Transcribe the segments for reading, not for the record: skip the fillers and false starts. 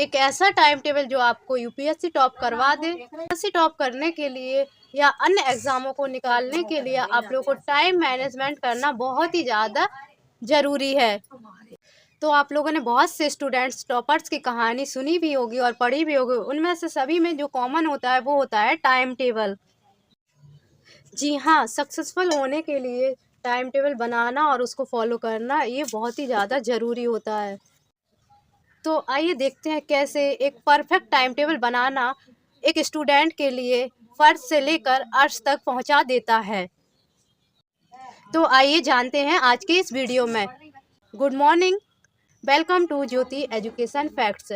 एक ऐसा time table जो आपको यूपीएससी टॉप करवा दे। यूपीएससी टॉप करने के लिए या अन्य एग्जामों को निकालने के लिए आप लोगों को टाइम मैनेजमेंट करना बहुत ही ज़्यादा ज़रूरी है। तो आप लोगों ने बहुत से स्टूडेंट्स टॉपर्स की कहानी सुनी भी होगी और पढ़ी भी होगी। उनमें से सभी में जो कॉमन होता है वो होता है टाइम टेबल। जी हाँ, सक्सेसफुल होने के लिए टाइम टेबल बनाना और उसको फॉलो करना ये बहुत ही ज़्यादा ज़रूरी होता है। तो आइए देखते हैं कैसे एक परफेक्ट टाइम टेबल बनाना एक स्टूडेंट के लिए फर्श से लेकर अर्श तक पहुंचा देता है। तो आइए जानते हैं आज के इस वीडियो में। Good morning, welcome to Jyoti education facts.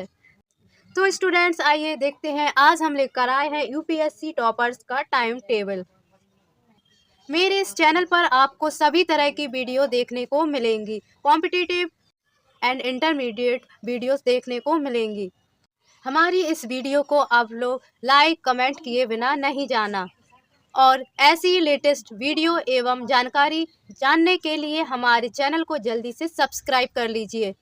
तो स्टूडेंट्स आइए देखते हैं, आज हम लेकर आए हैं यूपीएससी टॉपर्स का टाइम टेबल। मेरे इस चैनल पर आपको सभी तरह की वीडियो देखने को मिलेंगी, कॉम्पिटिटिव एंड इंटरमीडिएट वीडियोस देखने को मिलेंगी। हमारी इस वीडियो को आप लोग लाइक कमेंट किए बिना नहीं जाना और ऐसी लेटेस्ट वीडियो एवं जानकारी जानने के लिए हमारे चैनल को जल्दी से सब्सक्राइब कर लीजिए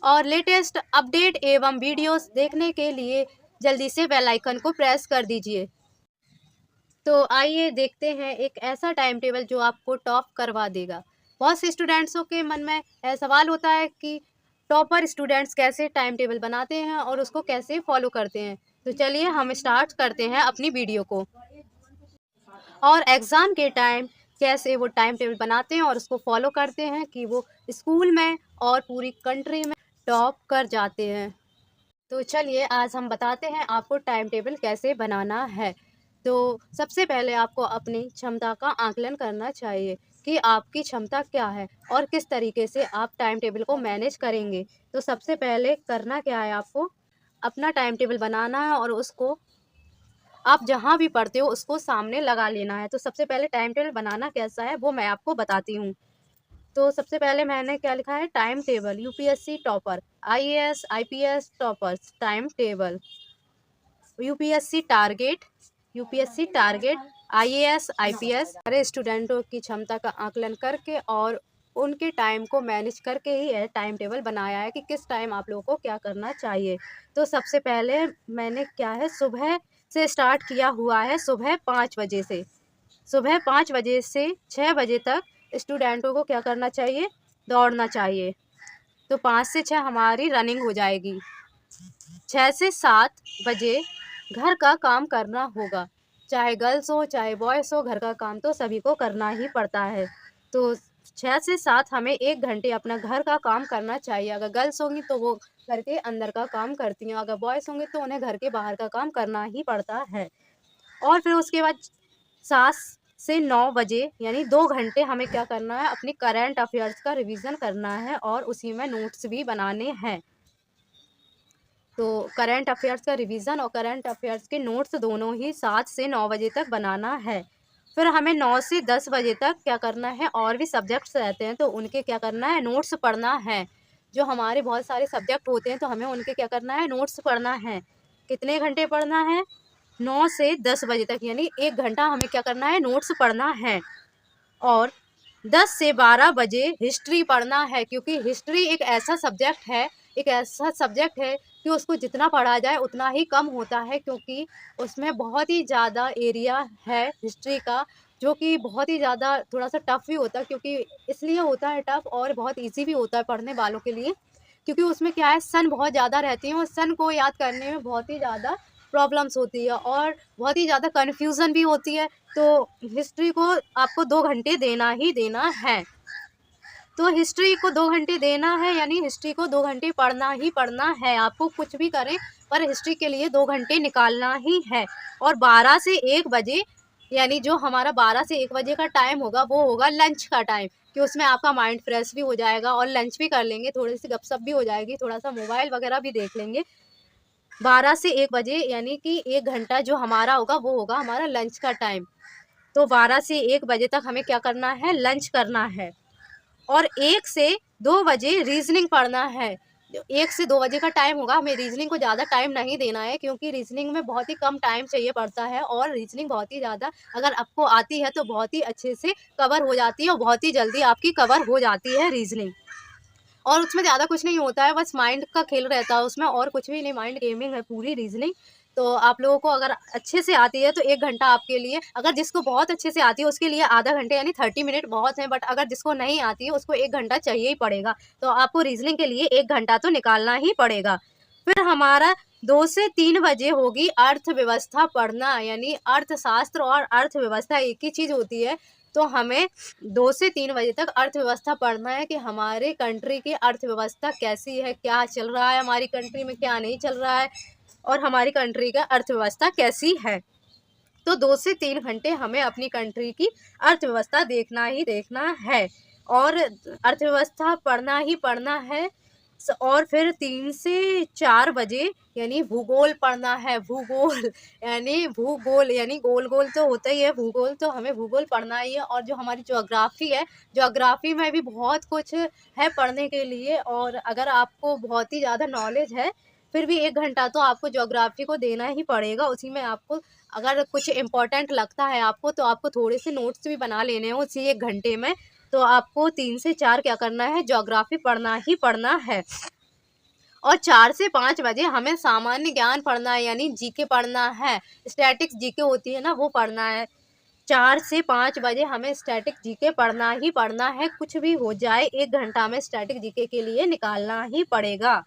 और लेटेस्ट अपडेट एवं वीडियोस देखने के लिए जल्दी से बेल आइकन को प्रेस कर दीजिए। तो आइए देखते हैं एक ऐसा टाइम टेबल जो आपको टॉप करवा देगा। बहुत से स्टूडेंट्सों के मन में सवाल होता है कि टॉपर स्टूडेंट्स कैसे टाइम टेबल बनाते हैं और उसको कैसे फॉलो करते हैं। तो चलिए हम स्टार्ट करते हैं अपनी वीडियो को और एग्ज़ाम के टाइम कैसे वो टाइम टेबल बनाते हैं और उसको फॉलो करते हैं कि वो स्कूल में और पूरी कंट्री में टॉप कर जाते हैं। तो चलिए आज हम बताते हैं आपको टाइम टेबल कैसे बनाना है। तो सबसे पहले आपको अपनी क्षमता का आकलन करना चाहिए कि आपकी क्षमता क्या है और किस तरीके से आप टाइम टेबल को मैनेज करेंगे। तो सबसे पहले करना क्या है, आपको अपना टाइम टेबल बनाना है और उसको आप जहाँ भी पढ़ते हो उसको सामने लगा लेना है। तो सबसे पहले टाइम टेबल बनाना कैसा है वो मैं आपको बताती हूँ। तो सबसे पहले मैंने क्या लिखा है, time table UPSC topper, IAS IPS toppers time table, UPSC target, IAS IPS सारे स्टूडेंटों की क्षमता का आकलन करके और उनके टाइम को मैनेज करके ही यह टाइम टेबल बनाया है कि किस टाइम आप लोगों को क्या करना चाहिए। तो सबसे पहले मैंने क्या है, सुबह से स्टार्ट किया हुआ है। सुबह 5 बजे से 6 बजे तक स्टूडेंटों को क्या करना चाहिए, दौड़ना चाहिए। तो 5 से 6 हमारी रनिंग हो जाएगी। 6 से 7 बजे घर का काम करना होगा, चाहे गर्ल्स हो चाहे बॉयज़ हो, घर का काम तो सभी को करना ही पड़ता है। तो 6 से 7 हमें 1 घंटे अपना घर का काम करना चाहिए। अगर गर्ल्स होंगी तो वो घर के अंदर का काम करती हैं, अगर बॉयज़ होंगे तो उन्हें घर के बाहर का काम करना ही पड़ता है। और फिर उसके बाद 7 से 9 बजे यानी 2 घंटे हमें क्या करना है, अपनी करंट अफेयर्स का रिवीजन करना है और उसी में नोट्स भी बनाने हैं। तो करंट अफेयर्स का रिवीजन और करंट अफेयर्स के नोट्स दोनों ही 7 से 9 बजे तक बनाना है। फिर हमें 9 से 10 बजे तक क्या करना है, और भी सब्जेक्ट्स रहते हैं तो उनके क्या करना है, नोट्स पढ़ना है। जो हमारे बहुत सारे सब्जेक्ट होते हैं तो हमें उनके क्या करना है, नोट्स पढ़ना है। कितने घंटे पढ़ना है, 9 से 10 बजे तक, यानी 1 घंटा हमें क्या करना है, नोट्स पढ़ना है। और 10 से 12 बजे हिस्ट्री पढ़ना है, क्योंकि हिस्ट्री एक ऐसा सब्जेक्ट है कि उसको जितना पढ़ा जाए उतना ही कम होता है, क्योंकि उसमें बहुत ही ज़्यादा एरिया है हिस्ट्री का, जो कि बहुत ही ज़्यादा थोड़ा सा टफ भी होता है। क्योंकि इसलिए होता है टफ और बहुत इजी भी होता है पढ़ने वालों के लिए, क्योंकि उसमें क्या है, सन बहुत ज़्यादा रहती हैं और सन को याद करने में बहुत ही ज़्यादा प्रॉब्लम्स होती है और बहुत ही ज़्यादा कन्फ्यूज़न भी होती है। तो हिस्ट्री को आपको 2 घंटे देना ही देना है। तो हिस्ट्री को 2 घंटे देना है, यानी हिस्ट्री को 2 घंटे पढ़ना ही पढ़ना है। आपको कुछ भी करें पर हिस्ट्री के लिए 2 घंटे निकालना ही है। और 12 से 1 बजे, यानी जो हमारा 12 से 1 बजे का टाइम होगा वो होगा लंच का टाइम, कि उसमें आपका माइंड फ्रेश भी हो जाएगा और लंच भी कर लेंगे, थोड़ी सी गपशप भी हो जाएगी, थोड़ा सा मोबाइल वगैरह भी देख लेंगे। 12 से 1 बजे यानी कि 1 घंटा जो हमारा होगा वो होगा हमारा लंच का टाइम। तो 12 से 1 बजे तक हमें क्या करना है, लंच करना है। और 1 से 2 बजे रीजनिंग पढ़ना है। 1 से 2 बजे का टाइम होगा, हमें रीजनिंग को ज़्यादा टाइम नहीं देना है, क्योंकि रीजनिंग में बहुत ही कम टाइम चाहिए पड़ता है और रीजनिंग बहुत ही ज़्यादा अगर आपको आती है तो बहुत ही अच्छे से कवर हो जाती है और बहुत ही जल्दी आपकी कवर हो जाती है रीजनिंग। और उसमें ज़्यादा कुछ नहीं होता है, बस माइंड का खेल रहता है उसमें, और कुछ भी नहीं, माइंड गेमिंग है पूरी, रीजनिंग। तो आप लोगों को अगर अच्छे से आती है तो 1 घंटा आपके लिए, अगर जिसको बहुत अच्छे से आती है उसके लिए आधा घंटे यानी 30 मिनट बहुत है, बट अगर जिसको नहीं आती है उसको 1 घंटा चाहिए ही पड़ेगा। तो आपको रीजनिंग के लिए 1 घंटा तो निकालना ही पड़ेगा। फिर हमारा 2 से 3 बजे होगी अर्थव्यवस्था पढ़ना, यानी अर्थशास्त्र और अर्थव्यवस्था एक ही चीज़ होती है। तो हमें 2 से 3 बजे तक अर्थव्यवस्था पढ़ना है कि हमारे कंट्री की अर्थव्यवस्था कैसी है, क्या चल रहा है हमारी कंट्री में, क्या नहीं चल रहा है, और हमारी कंट्री का अर्थव्यवस्था कैसी है। तो 2 से 3 घंटे हमें अपनी कंट्री की अर्थव्यवस्था देखना ही देखना है, और अर्थव्यवस्था पढ़ना ही पढ़ना है। और फिर 3 से 4 बजे यानी भूगोल पढ़ना है, भूगोल यानी गोल गोल तो होता ही है भूगोल, तो हमें भूगोल पढ़ना ही है। और जो हमारी ज्योग्राफी है, ज्योग्राफी में भी बहुत कुछ है पढ़ने के लिए, और अगर आपको बहुत ही ज़्यादा नॉलेज है फिर भी 1 घंटा तो आपको ज्योग्राफी को देना ही पड़ेगा। उसी में आपको अगर कुछ इम्पोर्टेंट लगता है आपको, तो आपको थोड़े से नोट्स भी बना लेने हैं उसी 1 घंटे में। तो आपको 3 से 4 क्या करना है, ज्योग्राफी पढ़ना ही पढ़ना है। और 4 से 5 बजे हमें सामान्य ज्ञान पढ़ना है, यानी जीके पढ़ना है। स्टैटिक्स जीके होती है ना, वो पढ़ना है। 4 से 5 बजे हमें स्टैटिक जीके पढ़ना ही पढ़ना है, कुछ भी हो जाए 1 घंटा में स्टैटिक जीके के लिए निकालना ही पड़ेगा।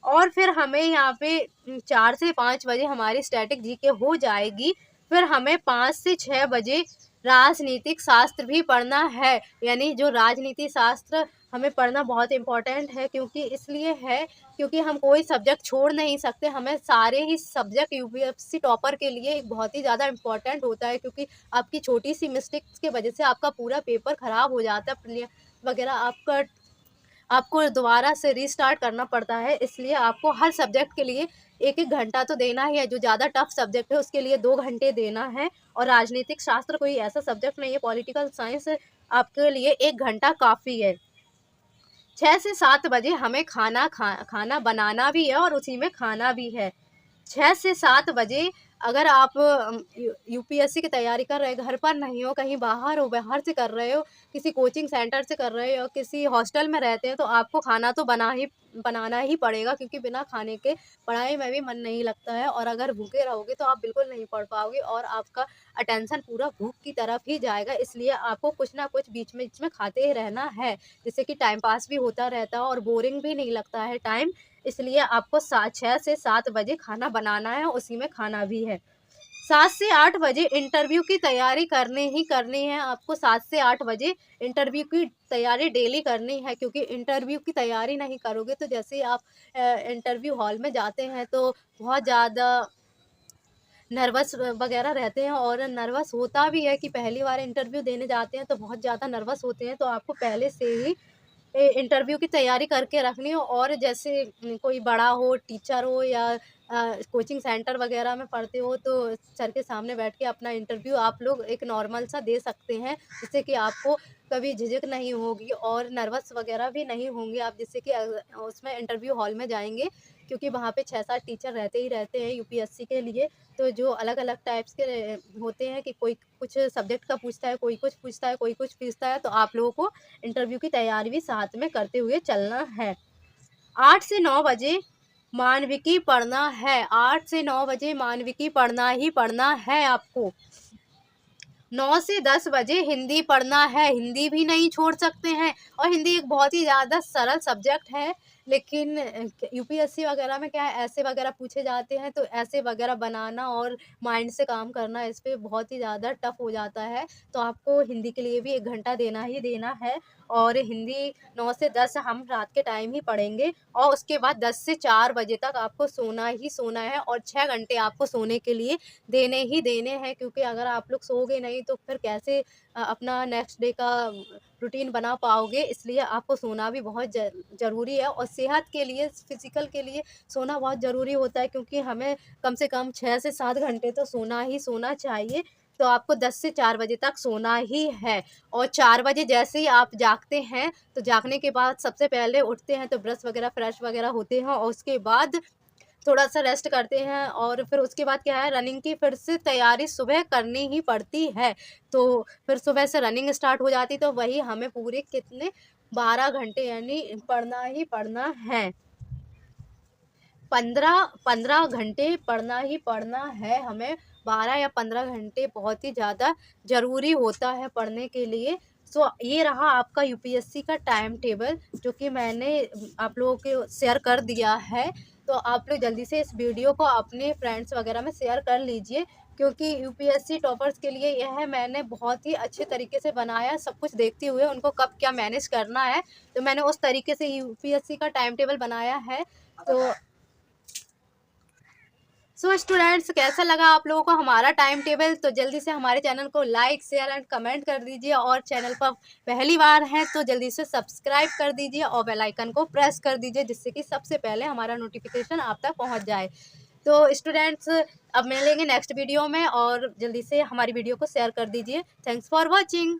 और फिर हमें यहाँ पे 4 से 5 बजे हमारी स्टैटिक जीके हो जाएगी। फिर हमें 5 से 6 बजे राजनीतिक शास्त्र भी पढ़ना है, यानी जो राजनीति शास्त्र हमें पढ़ना बहुत इम्पोर्टेंट है, क्योंकि इसलिए है क्योंकि हम कोई सब्जेक्ट छोड़ नहीं सकते। हमें सारे ही सब्जेक्ट यूपीएससी टॉपर के लिए एक बहुत ही ज़्यादा इम्पोर्टेंट होता है, क्योंकि आपकी छोटी सी मिस्टेक्स की वजह से आपका पूरा पेपर ख़राब हो जाता है, प्रिलिम्स वगैरह आपको दोबारा से रीस्टार्ट करना पड़ता है। इसलिए आपको हर सब्जेक्ट के लिए 1-1 घंटा तो देना ही है। जो ज़्यादा टफ सब्जेक्ट है उसके लिए 2 घंटे देना है, और राजनीतिक शास्त्र कोई ऐसा सब्जेक्ट नहीं है, पॉलिटिकल साइंस आपके लिए 1 घंटा काफ़ी है। 6 से 7 बजे हमें खाना बनाना भी है और उसी में खाना भी है। 6 से 7 बजे अगर आप यूपीएससी की तैयारी कर रहे हैं, घर पर नहीं हो, कहीं बाहर हो, बाहर से कर रहे हो, किसी कोचिंग सेंटर से कर रहे हो, किसी हॉस्टल में रहते हैं, तो आपको खाना तो बनाना ही पड़ेगा, क्योंकि बिना खाने के पढ़ाई में भी मन नहीं लगता है। और अगर भूखे रहोगे तो आप बिल्कुल नहीं पढ़ पाओगे, और आपका अटेंशन पूरा भूख की तरफ ही जाएगा। इसलिए आपको कुछ ना कुछ बीच में खाते ही रहना है, जिससे कि टाइम पास भी होता रहता है और बोरिंग भी नहीं लगता है टाइम। इसलिए आपको 6 से 7 बजे खाना बनाना है, उसी में खाना भी है। 7 से 8 बजे इंटरव्यू की तैयारी करनी है आपको। 7 से 8 बजे इंटरव्यू की तैयारी डेली करनी है, क्योंकि इंटरव्यू की तैयारी नहीं करोगे तो जैसे ही आप इंटरव्यू हॉल में जाते हैं तो बहुत ज़्यादा नर्वस वगैरह रहते हैं, और नर्वस होता भी है कि पहली बार इंटरव्यू देने जाते हैं तो बहुत ज़्यादा नर्वस होते हैं। तो आपको पहले से ही इंटरव्यू की तैयारी करके रखनी हो। और जैसे कोई बड़ा हो, टीचर हो, या कोचिंग सेंटर वगैरह में पढ़ते हो, तो सर के सामने बैठ के अपना इंटरव्यू आप लोग एक नॉर्मल सा दे सकते हैं, जिससे कि आपको कभी झिझक नहीं होगी और नर्वस वगैरह भी नहीं होंगे आप, जिससे कि उसमें इंटरव्यू हॉल में जाएंगे, क्योंकि वहाँ पे 6-7 टीचर रहते ही रहते हैं यूपीएससी के लिए। तो जो अलग-अलग टाइप्स के होते हैं, कि कोई कुछ सब्जेक्ट का पूछता है, कोई कुछ पूछता है, कोई कुछ पूछता है, तो आप लोगों को इंटरव्यू की तैयारी भी साथ में करते हुए चलना है। 8 से 9 बजे मानविकी पढ़ना है, 8 से 9 बजे मानविकी पढ़ना ही पढ़ना है आपको। 9 से 10 बजे हिंदी पढ़ना है, हिंदी भी नहीं छोड़ सकते हैं। और हिंदी एक बहुत ही ज़्यादा सरल सब्जेक्ट है, लेकिन यूपीएससी वगैरह में क्या है, ऐसे वगैरह पूछे जाते हैं, तो ऐसे वगैरह बनाना और माइंड से काम करना इस पे बहुत ही ज़्यादा टफ हो जाता है। तो आपको हिंदी के लिए भी 1 घंटा देना ही देना है, और हिंदी 9 से 10 हम रात के टाइम ही पढ़ेंगे, और उसके बाद 10 से 4 बजे तक आपको सोना ही सोना है, और 6 घंटे आपको सोने के लिए देने ही देने हैं, क्योंकि अगर आप लोग सोओगे नहीं तो फिर कैसे अपना नेक्स्ट डे का रूटीन बना पाओगे। इसलिए आपको सोना भी बहुत ज़रूरी है, और सेहत के लिए, फिज़िकल के लिए सोना बहुत ज़रूरी होता है, क्योंकि हमें कम से कम 6 से 7 घंटे तो सोना ही सोना चाहिए। तो आपको 10 से 4 बजे तक सोना ही है। और 4 बजे जैसे ही आप जागते हैं, तो जागने के बाद सबसे पहले उठते हैं तो ब्रश वगैरह, फ्रेश वगैरह होते हैं, और उसके बाद थोड़ा सा रेस्ट करते हैं और फिर उसके बाद क्या है, रनिंग की फिर से तैयारी सुबह करनी ही पड़ती है। तो फिर सुबह से रनिंग स्टार्ट हो जाती, तो वही हमें पूरे कितने 12 घंटे यानी पढ़ना ही पढ़ना है। 15 घंटे पढ़ना ही पढ़ना है हमें। 12 या 15 घंटे बहुत ही ज़्यादा ज़रूरी होता है पढ़ने के लिए। सो ये रहा आपका यूपीएससी का टाइम टेबल, जो कि मैंने आप लोगों को शेयर कर दिया है। तो आप लोग जल्दी से इस वीडियो को अपने फ्रेंड्स वगैरह में शेयर कर लीजिए, क्योंकि यूपीएससी टॉपर्स के लिए यह मैंने बहुत ही अच्छे तरीके से बनाया, सब कुछ देखते हुए उनको कब क्या मैनेज करना है। तो मैंने उस तरीके से यूपीएससी का टाइम टेबल बनाया है। तो स्टूडेंट्स, कैसा लगा आप लोगों को हमारा टाइम टेबल? तो जल्दी से हमारे चैनल को लाइक, शेयर एंड कमेंट कर दीजिए, और चैनल पर पहली बार हैं तो जल्दी से सब्सक्राइब कर दीजिए और बेल आइकन को प्रेस कर दीजिए, जिससे कि सबसे पहले हमारा नोटिफिकेशन आप तक पहुंच जाए। तो स्टूडेंट्स, अब मिलेंगे नेक्स्ट वीडियो में, और जल्दी से हमारी वीडियो को शेयर कर दीजिए। Thanks for watching.